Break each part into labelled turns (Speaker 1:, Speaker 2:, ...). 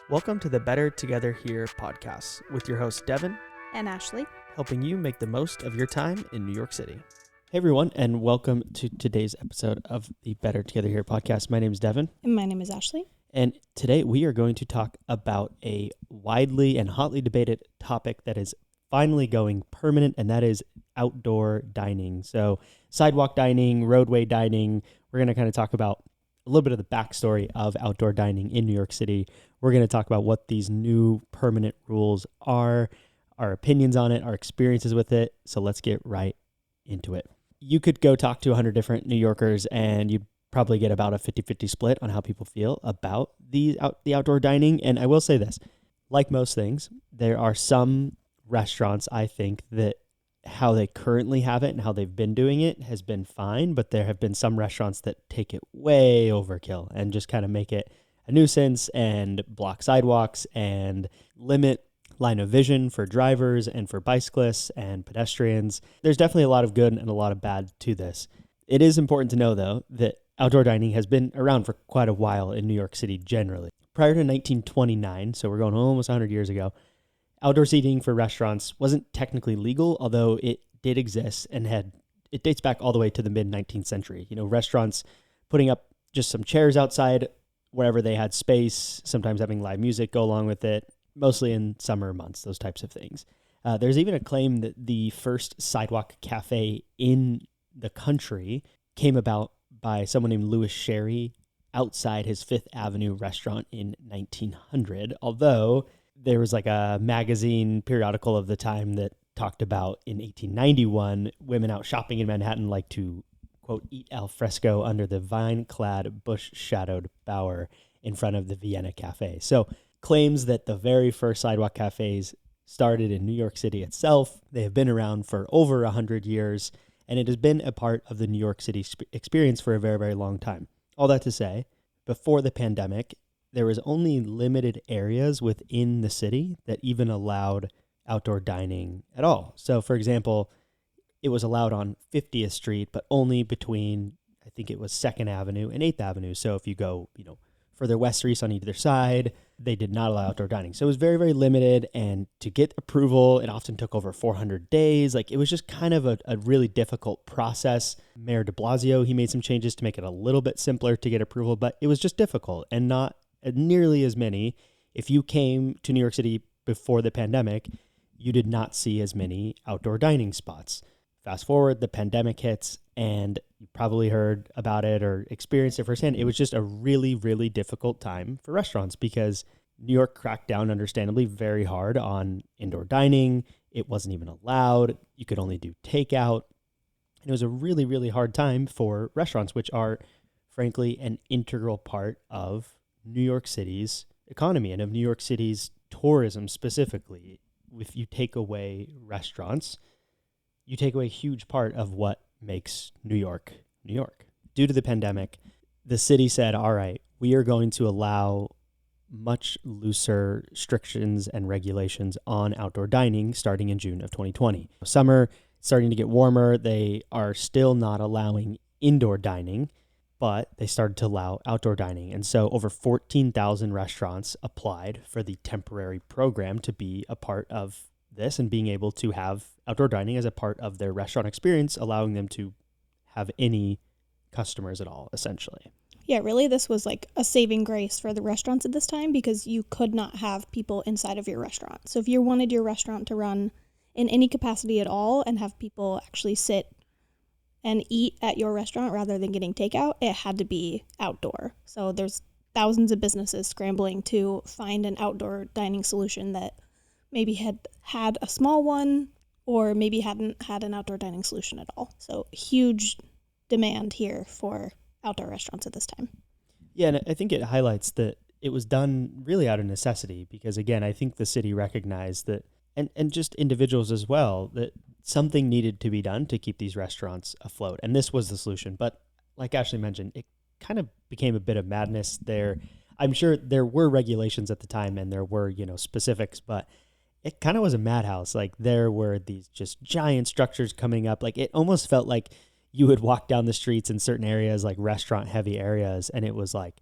Speaker 1: Welcome to the Better Together Here podcast with your hosts Devin
Speaker 2: and Ashley,
Speaker 1: helping you make the most of your time in New York City. Hey everyone, and welcome to today's episode of the Better Together Here podcast. My name is Devin.
Speaker 2: And my name is Ashley.
Speaker 1: And today we are going to talk about a widely and hotly debated topic that is finally going permanent, and that is outdoor dining. So sidewalk dining, roadway dining. We're going to kind of talk about a little bit of the backstory of outdoor dining in New York City. We're going to talk about what these new permanent rules are, our opinions on it, our experiences with it. So let's get right into it. You could go talk to 100 different New Yorkers and you'd probably get about a 50-50 split on how people feel about the outdoor dining. And I will say this, like most things, there are some restaurants, I think, that how they currently have it and how they've been doing it has been fine, but there have been some restaurants that take it way overkill and just kind of make it a nuisance and block sidewalks and limit line of vision for drivers and for bicyclists and pedestrians. There's definitely a lot of good and a lot of bad to this. It is important to know, though, that outdoor dining has been around for quite a while in New York City generally. Prior to 1929, so we're going almost 100 years ago, outdoor seating for restaurants wasn't technically legal, although it did exist and it dates back all the way to the mid-19th century. You know, restaurants putting up just some chairs outside wherever they had space, sometimes having live music go along with it, mostly in summer months, those types of things. There's even a claim that the first sidewalk cafe in the country came about by someone named Louis Sherry outside his Fifth Avenue restaurant in 1900, although there was like a magazine periodical of the time that talked about in 1891, women out shopping in Manhattan like to, quote, eat al fresco under the vine-clad, bush-shadowed bower in front of the Vienna Cafe. So claims that the very first sidewalk cafes started in New York City itself. They have been around for over 100 years, and it has been a part of the New York City experience for a very, very long time. All that to say, before the pandemic, there was only limited areas within the city that even allowed outdoor dining at all. So, for example, it was allowed on 50th Street, but only between, I think it was 2nd Avenue and 8th Avenue. So if you go, further west or east on either side, they did not allow outdoor dining. So it was very, very limited. And to get approval, it often took over 400 days. Like, it was just kind of a really difficult process. Mayor de Blasio, he made some changes to make it a little bit simpler to get approval, but it was just difficult and not nearly as many. If you came to New York City before the pandemic, you did not see as many outdoor dining spots. Fast forward, the pandemic hits, and you probably heard about it or experienced it firsthand. It was just a really, really difficult time for restaurants because New York cracked down, understandably, very hard on indoor dining. It wasn't even allowed. You could only do takeout. And it was a really, really hard time for restaurants, which are, frankly, an integral part of New York City's economy and of New York City's tourism specifically. If you take away restaurants, you take away a huge part of what makes New York, New York. Due to the pandemic, the city said, all right, we are going to allow much looser restrictions and regulations on outdoor dining starting in June of 2020. Summer, starting to get warmer. They are still not allowing indoor dining, but they started to allow outdoor dining. And so over 14,000 restaurants applied for the temporary program to be a part of this and being able to have outdoor dining as a part of their restaurant experience, allowing them to have any customers at all, essentially.
Speaker 2: Yeah, really, this was like a saving grace for the restaurants at this time because you could not have people inside of your restaurant. So if you wanted your restaurant to run in any capacity at all and have people actually sit and eat at your restaurant rather than getting takeout, it had to be outdoor. So there's thousands of businesses scrambling to find an outdoor dining solution that maybe had a small one or maybe hadn't had an outdoor dining solution at all. So huge demand here for outdoor restaurants at this time.
Speaker 1: Yeah, and I think it highlights that it was done really out of necessity because, again, I think the city recognized that, and just individuals as well, that something needed to be done to keep these restaurants afloat. And this was the solution. But like Ashley mentioned, it kind of became a bit of madness there. I'm sure there were regulations at the time and there were, specifics, but it kind of was a madhouse. Like, there were these just giant structures coming up. Like, it almost felt like you would walk down the streets in certain areas, like restaurant heavy areas, and it was like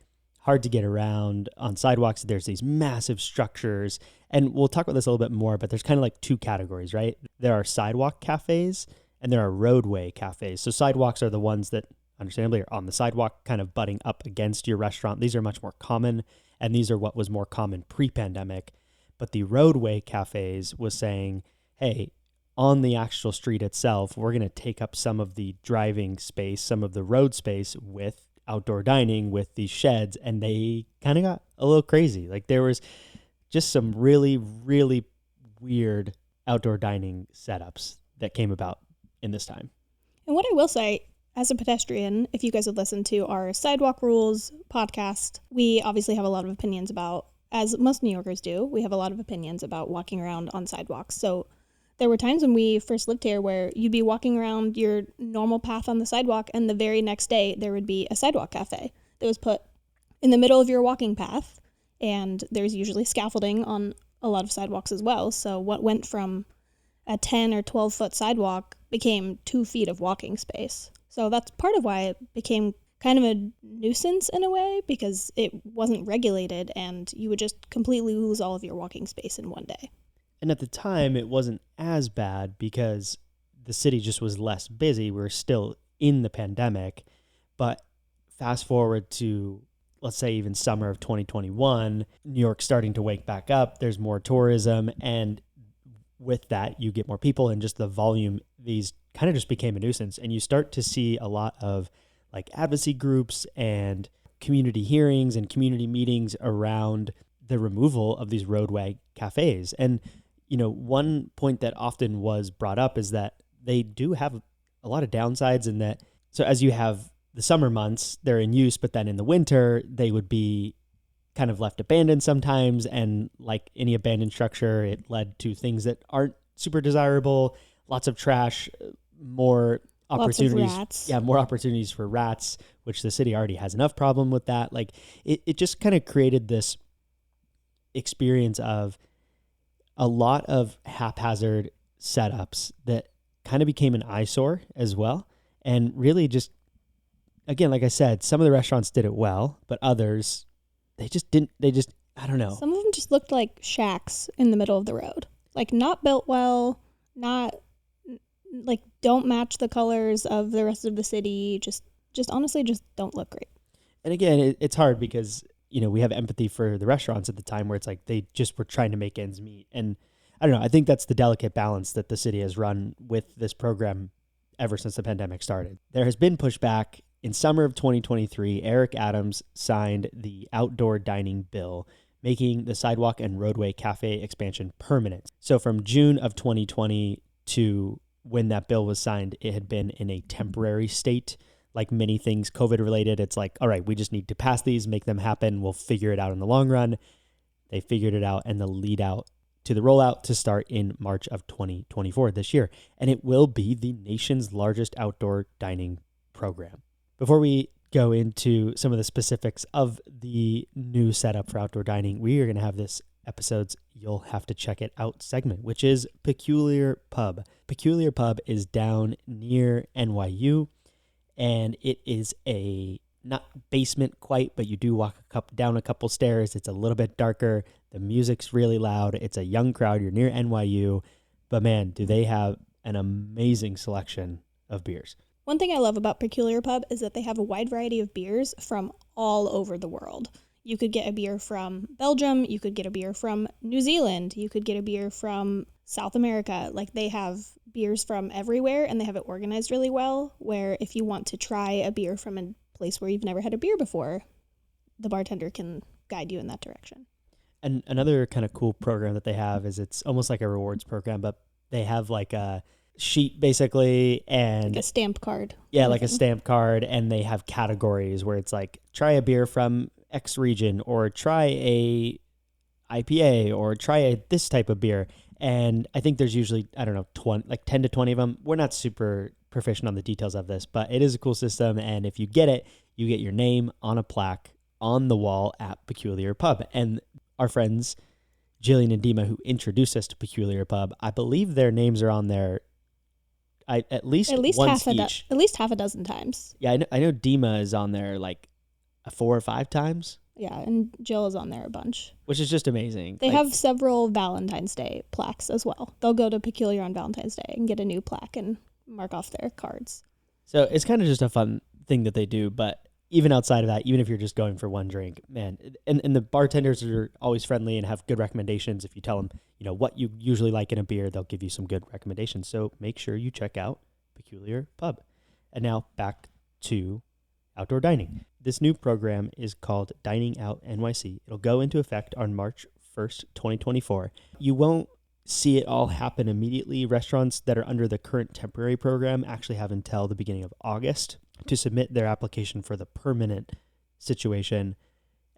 Speaker 1: hard to get around. On sidewalks, there's these massive structures. And we'll talk about this a little bit more, but there's kind of like two categories, right? There are sidewalk cafes and there are roadway cafes. So sidewalks are the ones that understandably are on the sidewalk, kind of butting up against your restaurant. These are much more common, and these are what was more common pre-pandemic. But the roadway cafes was saying, hey, on the actual street itself, we're going to take up some of the driving space, some of the road space with outdoor dining, with these sheds, and they kind of got a little crazy. Like there was just some really, really weird outdoor dining setups that came about in this time.
Speaker 2: And what I will say, as a pedestrian, if you guys have listened to our Sidewalk Rules podcast, we obviously have a lot of opinions about, as most New Yorkers do, we have a lot of opinions about walking around on sidewalks. So there were times when we first lived here where you'd be walking around your normal path on the sidewalk, and the very next day there would be a sidewalk cafe that was put in the middle of your walking path, and there's usually scaffolding on a lot of sidewalks as well. So what went from a 10 or 12 foot sidewalk became 2 feet of walking space. So that's part of why it became kind of a nuisance in a way, because it wasn't regulated and you would just completely lose all of your walking space in one day.
Speaker 1: And at the time, it wasn't as bad because the city just was less busy. We were still in the pandemic. But fast forward to, let's say, even summer of 2021, New York's starting to wake back up. There's more tourism. And with that, you get more people, and just the volume, these kind of just became a nuisance. And you start to see a lot of like advocacy groups and community hearings and community meetings around the removal of these roadway cafes. And, you know, one point that often was brought up is that they do have a lot of downsides in that. So as you have the summer months, they're in use, but then in the winter, they would be kind of left abandoned sometimes. And like any abandoned structure, it led to things that aren't super desirable, lots of trash, more opportunities.
Speaker 2: Lots of rats.
Speaker 1: Yeah, more opportunities for rats, which the city already has enough problem with that. Like it just kind of created this experience of a lot of haphazard setups that kind of became an eyesore as well. And really just, again, like I said, some of the restaurants did it well, but others, they just didn't, I don't know.
Speaker 2: Some of them just looked like shacks in the middle of the road. Like not built well, not like don't match the colors of the rest of the city. Just honestly, just don't look great.
Speaker 1: And again, it's hard because, you know, we have empathy for the restaurants at the time where it's like they just were trying to make ends meet. And I don't know, I think that's the delicate balance that the city has run with this program ever since the pandemic started. There has been pushback. In summer of 2023, Eric Adams signed the outdoor dining bill, making the sidewalk and roadway cafe expansion permanent. So from June of 2020 to when that bill was signed, it had been in a temporary state. Like many things COVID related, it's like, all right, we just need to pass these, make them happen. We'll figure it out in the long run. They figured it out, and the lead out to the rollout to start in March of 2024 this year. And it will be the nation's largest outdoor dining program. Before we go into some of the specifics of the new setup for outdoor dining, we are going to have this episode's You'll Have to Check It Out segment, which is Peculiar Pub. Peculiar Pub is down near NYU, and it is a not basement quite, but you do walk down a couple stairs. It's a little bit darker. The music's really loud. It's a young crowd. You're near NYU, but man, do they have an amazing selection of beers.
Speaker 2: One thing I love about Peculiar Pub is that they have a wide variety of beers from all over the world. You could get a beer from Belgium, you could get a beer from New Zealand, you could get a beer from South America. Like they have beers from everywhere, and they have it organized really well, where if you want to try a beer from a place where you've never had a beer before, the bartender can guide you in that direction. And
Speaker 1: another kind of cool program that they have is it's almost like a rewards program, but they have like a sheet basically, and
Speaker 2: like a stamp card.
Speaker 1: Yeah, like a stamp card, and they have categories where it's like try a beer from X region, or try a IPA, or try this type of beer. And I think there's usually, I don't know, 10 to 20 of them. We're not super proficient on the details of this, but it is a cool system. And if you get it, you get your name on a plaque on the wall at Peculiar Pub. And our friends, Jillian and Dima, who introduced us to Peculiar Pub, I believe their names are on there at least once each.
Speaker 2: At least half a dozen times.
Speaker 1: Yeah, I know Dima is on there like 4 or 5 times.
Speaker 2: Yeah, and Jill is on there a bunch.
Speaker 1: Which is just amazing.
Speaker 2: They have several Valentine's Day plaques as well. They'll go to Peculiar on Valentine's Day and get a new plaque and mark off their cards.
Speaker 1: So it's kind of just a fun thing that they do, but even outside of that, even if you're just going for one drink, man, and the bartenders are always friendly and have good recommendations. If you tell them, what you usually like in a beer, they'll give you some good recommendations. So make sure you check out Peculiar Pub. And now back to outdoor dining. This new program is called Dining Out NYC. It'll go into effect on March 1st, 2024. You won't see it all happen immediately. Restaurants that are under the current temporary program actually have until the beginning of August to submit their application for the permanent situation.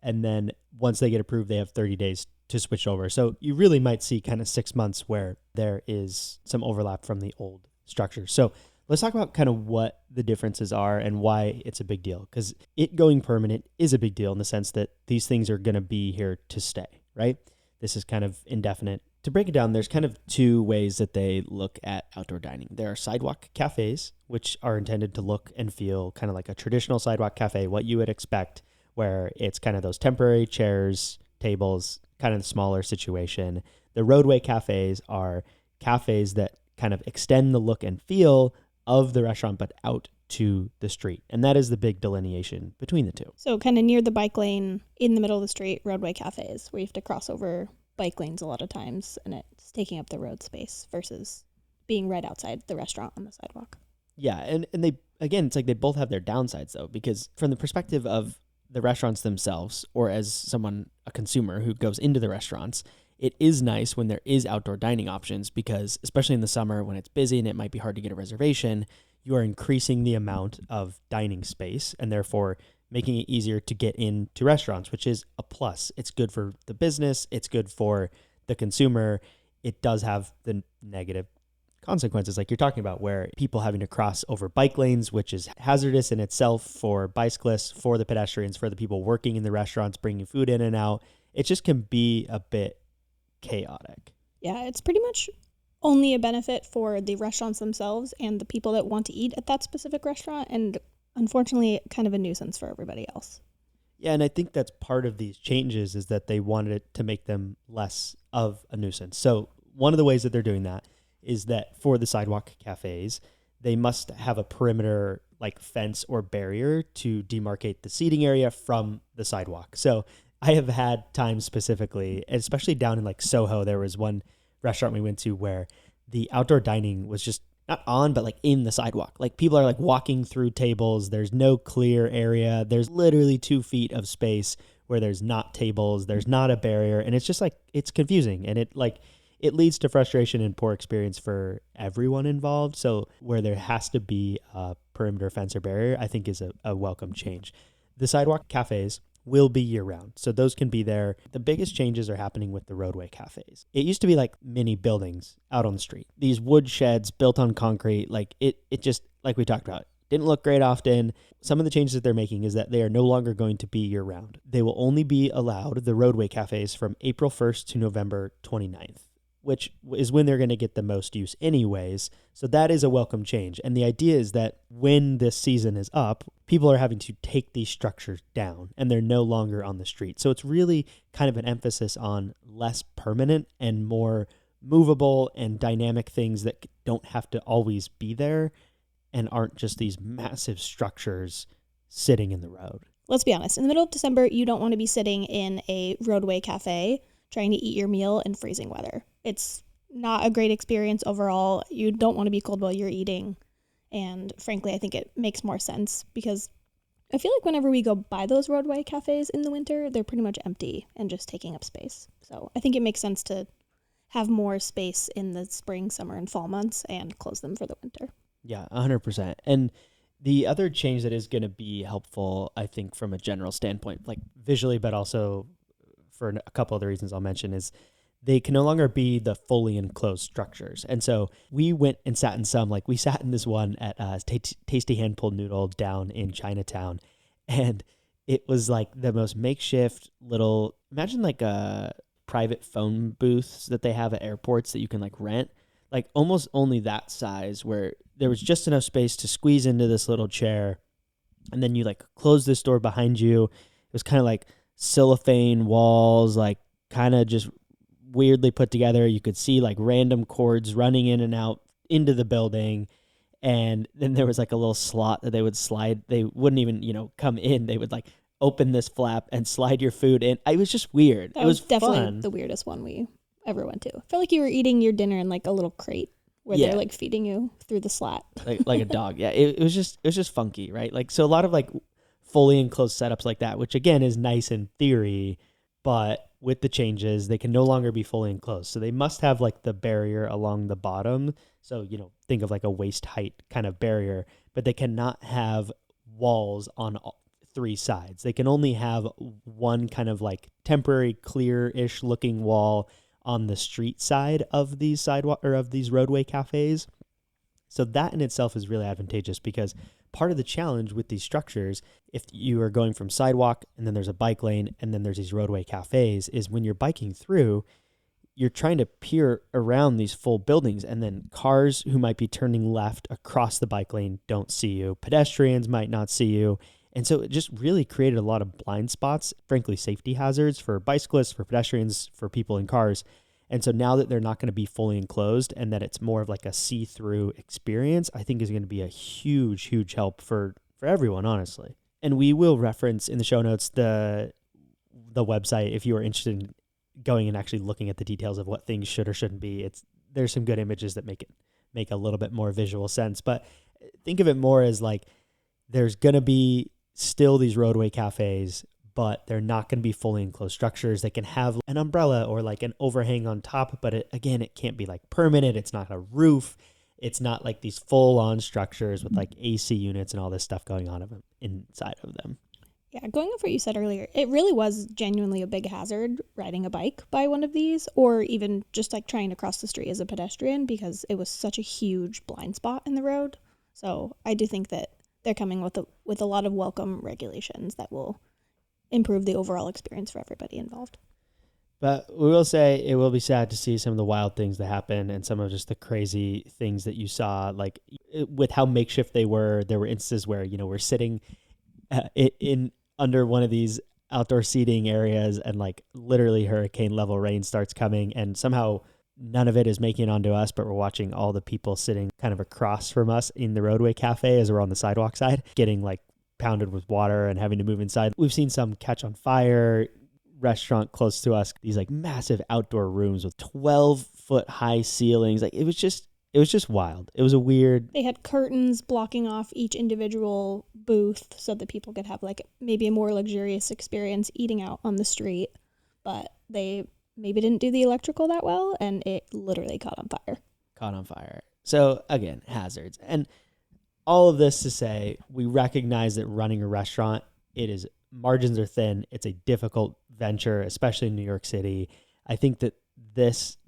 Speaker 1: And then once they get approved, they have 30 days to switch over. So you really might see kind of 6 months where there is some overlap from the old structure. So let's talk about kind of what the differences are and why it's a big deal. Because it going permanent is a big deal in the sense that these things are going to be here to stay, right? This is kind of indefinite. To break it down, there's kind of two ways that they look at outdoor dining. There are sidewalk cafes, which are intended to look and feel kind of like a traditional sidewalk cafe, what you would expect, where it's kind of those temporary chairs, tables, kind of the smaller situation. The roadway cafes are cafes that kind of extend the look and feel of the restaurant, but out to the street. And that is the big delineation between the two.
Speaker 2: So kind of near the bike lane, in the middle of the street, roadway cafes, where you have to cross over bike lanes a lot of times, and it's taking up the road space versus being right outside the restaurant on the sidewalk.
Speaker 1: Yeah, and they, again, it's like they both have their downsides, though, because from the perspective of the restaurants themselves, or as someone, a consumer who goes into the restaurants, it is nice when there is outdoor dining options because, especially in the summer when it's busy and it might be hard to get a reservation, you are increasing the amount of dining space and therefore making it easier to get into restaurants, which is a plus. It's good for the business. It's good for the consumer. It does have the negative consequences like you're talking about, where people having to cross over bike lanes, which is hazardous in itself for bicyclists, for the pedestrians, for the people working in the restaurants, bringing food in and out. It just can be a bit chaotic.
Speaker 2: Yeah, it's pretty much only a benefit for the restaurants themselves and the people that want to eat at that specific restaurant, and unfortunately kind of a nuisance for everybody else.
Speaker 1: Yeah, and I think that's part of these changes is that they wanted it to make them less of a nuisance. So one of the ways that they're doing that is that for the sidewalk cafes, they must have a perimeter like fence or barrier to demarcate the seating area from the sidewalk. So I have had times specifically, especially down in like Soho, there was one restaurant we went to where the outdoor dining was just not on, but like in the sidewalk. Like people are like walking through tables. There's no clear area. There's literally 2 feet of space where there's not tables. There's not a barrier. And it's just like, it's confusing. And it leads to frustration and poor experience for everyone involved. So where there has to be a perimeter fence or barrier, I think is a welcome change. The sidewalk cafes will be year round. So those can be there. The biggest changes are happening with the roadway cafes. It used to be like mini buildings out on the street. These wood sheds built on concrete, like it just, like we talked about, didn't look great often. Some of the changes that they're making is that they are no longer going to be year round. They will only be allowed, the roadway cafes, from April 1st to November 29th, which is when they're going to get the most use anyways. So that is a welcome change. And the idea is that when this season is up, people are having to take these structures down and they're no longer on the street. So it's really kind of an emphasis on less permanent and more movable and dynamic things that don't have to always be there and aren't just these massive structures sitting in the road.
Speaker 2: Let's be honest. In the middle of December, you don't want to be sitting in a roadway cafe trying to eat your meal in freezing weather. It's not a great experience overall. You don't want to be cold while you're eating. And frankly, I think it makes more sense because I feel like whenever we go by those roadway cafes in the winter, they're pretty much empty and just taking up space. So I think it makes sense to have more space in the spring, summer, and fall months and close them for the winter.
Speaker 1: Yeah, 100%. And the other change that is going to be helpful, I think, from a general standpoint, like visually, but also for a couple other reasons I'll mention, is they can no longer be the fully enclosed structures. And so we went and sat in some, like we sat in this one at Tasty Hand Pulled Noodle down in Chinatown. And it was like the most makeshift little, imagine like a private phone booths that they have at airports that you can like rent, like almost only that size, where there was just enough space to squeeze into this little chair. And then you like close this door behind you. It was kind of like cellophane walls, like kind of just weirdly put together. You could see like random cords running in and out into the building. And then there was like a little slot that they would slide. They wouldn't even, come in. They would like open this flap and slide your food in. It was just weird.
Speaker 2: That
Speaker 1: it was
Speaker 2: definitely
Speaker 1: fun.
Speaker 2: the weirdest one we ever went to. I felt like you were eating your dinner in like a little crate where they're like feeding you through the slat.
Speaker 1: like a dog. Yeah. It was just funky, right? Like, so a lot of like fully enclosed setups like that, which again is nice in theory, but with the changes, they can no longer be fully enclosed. So they must have like the barrier along the bottom. So, think of like a waist height kind of barrier, but they cannot have walls on all three sides. They can only have one kind of like temporary clear-ish looking wall on the street side of these sidewalk or of these roadway cafes. So that in itself is really advantageous, because part of the challenge with these structures, if you are going from sidewalk and then there's a bike lane and then there's these roadway cafes, is when you're biking through, you're trying to peer around these full buildings, and then cars who might be turning left across the bike lane don't see you. Pedestrians might not see you. And so it just really created a lot of blind spots, frankly, safety hazards for bicyclists, for pedestrians, for people in cars. And so now that they're not going to be fully enclosed and that it's more of like a see-through experience, I think is going to be a huge, huge help for everyone, honestly. And we will reference in the show notes the website if you are interested in going and actually looking at the details of what things should or shouldn't be. There's some good images that make a little bit more visual sense. But think of it more as like there's going to be still these roadway cafes, but they're not going to be fully enclosed structures. They can have an umbrella or like an overhang on top, but it can't be like permanent. It's not a roof. It's not like these full-on structures with like AC units and all this stuff going on inside of them.
Speaker 2: Yeah, going off what you said earlier, it really was genuinely a big hazard riding a bike by one of these, or even just like trying to cross the street as a pedestrian, because it was such a huge blind spot in the road. So I do think that they're coming with a lot of welcome regulations that will improve the overall experience for everybody involved.
Speaker 1: But we will say it will be sad to see some of the wild things that happen and some of just the crazy things that you saw, like with how makeshift they were. There were instances where, we're sitting in under one of these outdoor seating areas and like literally hurricane level rain starts coming, and somehow none of it is making it onto us, but we're watching all the people sitting kind of across from us in the roadway cafe as we're on the sidewalk side, getting like pounded with water and having to move inside. We've seen some catch on fire. Restaurant close to us, these like massive outdoor rooms with 12-foot high ceilings. Like it was just wild. It was a weird.
Speaker 2: They had curtains blocking off each individual booth so that people could have like maybe a more luxurious experience eating out on the street, but they maybe didn't do the electrical that well, and it literally caught on fire.
Speaker 1: So again, hazards. And all of this to say, we recognize that running a restaurant, margins are thin. It's a difficult venture, especially in New York City. I think that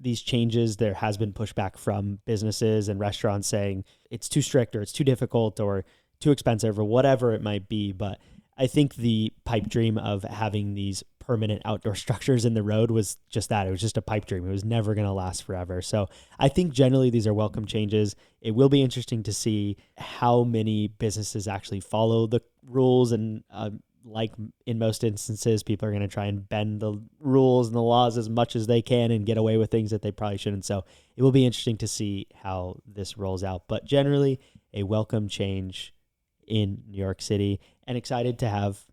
Speaker 1: these changes, there has been pushback from businesses and restaurants saying it's too strict or it's too difficult or too expensive or whatever it might be. But I think the pipe dream of having these permanent outdoor structures in the road was just that. It was just a pipe dream. It was never going to last forever. So I think generally these are welcome changes. It will be interesting to see how many businesses actually follow the rules, and like in most instances, people are going to try and bend the rules and the laws as much as they can and get away with things that they probably shouldn't. So it will be interesting to see how this rolls out. But generally, a welcome change in New York City, and excited to have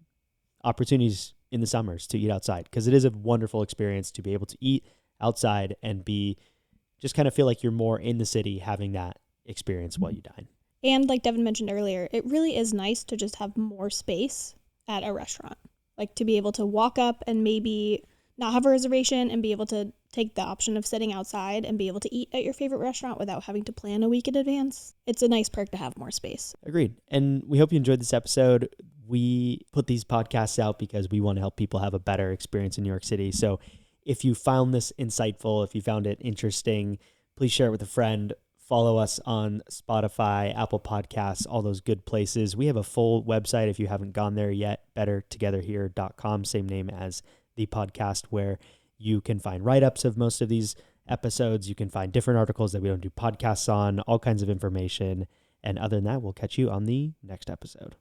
Speaker 1: opportunities in the summers to eat outside, because it is a wonderful experience to be able to eat outside and just kind of feel like you're more in the city having that experience while you dine.
Speaker 2: And like Devin mentioned earlier, it really is nice to just have more space at a restaurant, like to be able to walk up and maybe not have a reservation and be able to take the option of sitting outside and be able to eat at your favorite restaurant without having to plan a week in advance. It's a nice perk to have more space.
Speaker 1: Agreed. And we hope you enjoyed this episode. We put these podcasts out because we want to help people have a better experience in New York City. So if you found this insightful, if you found it interesting, please share it with a friend. Follow us on Spotify, Apple Podcasts, all those good places. We have a full website if you haven't gone there yet, bettertogetherhere.com, same name as the podcast, where you can find write-ups of most of these episodes. You can find different articles that we don't do podcasts on, all kinds of information. And other than that, we'll catch you on the next episode.